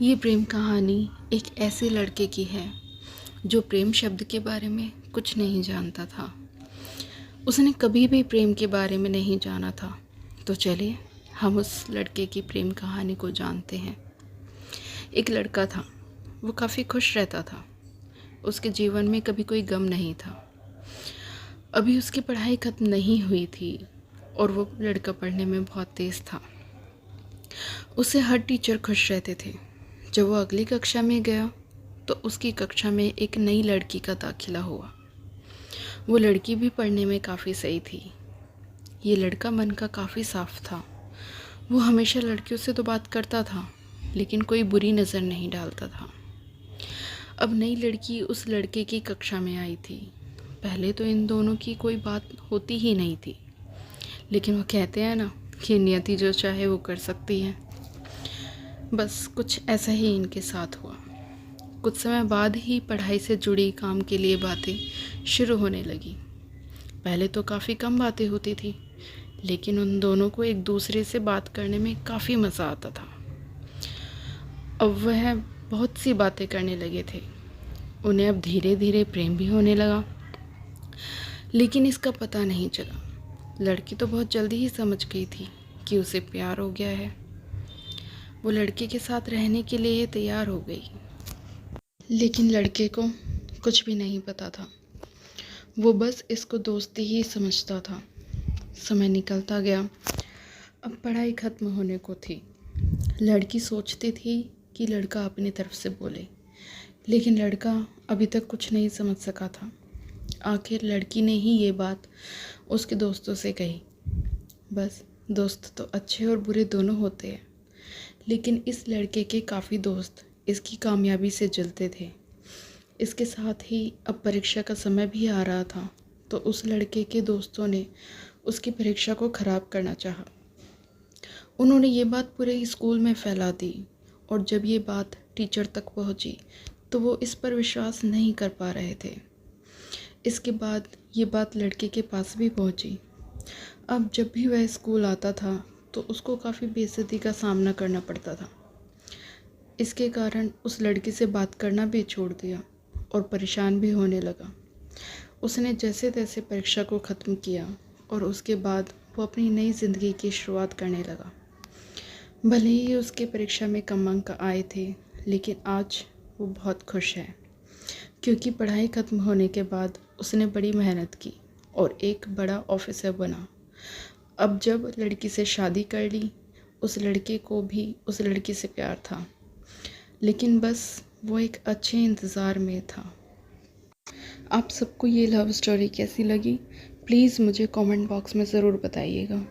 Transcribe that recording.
ये प्रेम कहानी एक ऐसे लड़के की है जो प्रेम शब्द के बारे में कुछ नहीं जानता था। उसने कभी भी प्रेम के बारे में नहीं जाना था। तो चलिए हम उस लड़के की प्रेम कहानी को जानते हैं। एक लड़का था, वो काफ़ी खुश रहता था। उसके जीवन में कभी कोई गम नहीं था। अभी उसकी पढ़ाई ख़त्म नहीं हुई थी और वो लड़का पढ़ने में बहुत तेज़ था। उससे हर टीचर खुश रहते थे। जब वो अगली कक्षा में गया तो उसकी कक्षा में एक नई लड़की का दाखिला हुआ। वो लड़की भी पढ़ने में काफ़ी सही थी। ये लड़का मन का काफ़ी साफ था। वो हमेशा लड़कियों से तो बात करता था, लेकिन कोई बुरी नज़र नहीं डालता था। अब नई लड़की उस लड़के की कक्षा में आई थी। पहले तो इन दोनों की कोई बात होती ही नहीं थी, लेकिन वो कहते हैं ना कि नियति जो चाहे वो कर सकती है। बस कुछ ऐसा ही इनके साथ हुआ। कुछ समय बाद ही पढ़ाई से जुड़ी काम के लिए बातें शुरू होने लगी। पहले तो काफ़ी कम बातें होती थी, लेकिन उन दोनों को एक दूसरे से बात करने में काफ़ी मज़ा आता था। अब वह बहुत सी बातें करने लगे थे। उन्हें अब धीरे धीरे प्रेम भी होने लगा, लेकिन इसका पता नहीं चला। लड़की तो बहुत जल्दी ही समझ गई थी कि उसे प्यार हो गया है। वो लड़के के साथ रहने के लिए तैयार हो गई, लेकिन लड़के को कुछ भी नहीं पता था। वो बस इसको दोस्ती ही समझता था। समय निकलता गया। अब पढ़ाई ख़त्म होने को थी। लड़की सोचती थी कि लड़का अपनी तरफ से बोले, लेकिन लड़का अभी तक कुछ नहीं समझ सका था। आखिर लड़की ने ही ये बात उसके दोस्तों से कही। बस दोस्त तो अच्छे और बुरे दोनों होते हैं, लेकिन इस लड़के के काफ़ी दोस्त इसकी कामयाबी से जलते थे। इसके साथ ही अब परीक्षा का समय भी आ रहा था, तो उस लड़के के दोस्तों ने उसकी परीक्षा को ख़राब करना चाहा। उन्होंने ये बात पूरे स्कूल में फैला दी, और जब ये बात टीचर तक पहुंची तो वो इस पर विश्वास नहीं कर पा रहे थे। इसके बाद ये बात लड़के के पास भी पहुंची। अब जब भी वह स्कूल आता था तो उसको काफ़ी बेइज्जती का सामना करना पड़ता था। इसके कारण उस लड़की से बात करना भी छोड़ दिया और परेशान भी होने लगा। उसने जैसे तैसे परीक्षा को ख़त्म किया और उसके बाद वो अपनी नई ज़िंदगी की शुरुआत करने लगा। भले ही उसके परीक्षा में कम अंक आए थे, लेकिन आज वो बहुत खुश है, क्योंकि पढ़ाई ख़त्म होने के बाद उसने बड़ी मेहनत की और एक बड़ा ऑफिसर बना। अब जब लड़की से शादी कर ली, उस लड़के को भी उस लड़की से प्यार था, लेकिन बस वो एक अच्छे इंतज़ार में था। आप सबको ये लव स्टोरी कैसी लगी, प्लीज़ मुझे कमेंट बॉक्स में ज़रूर बताइएगा।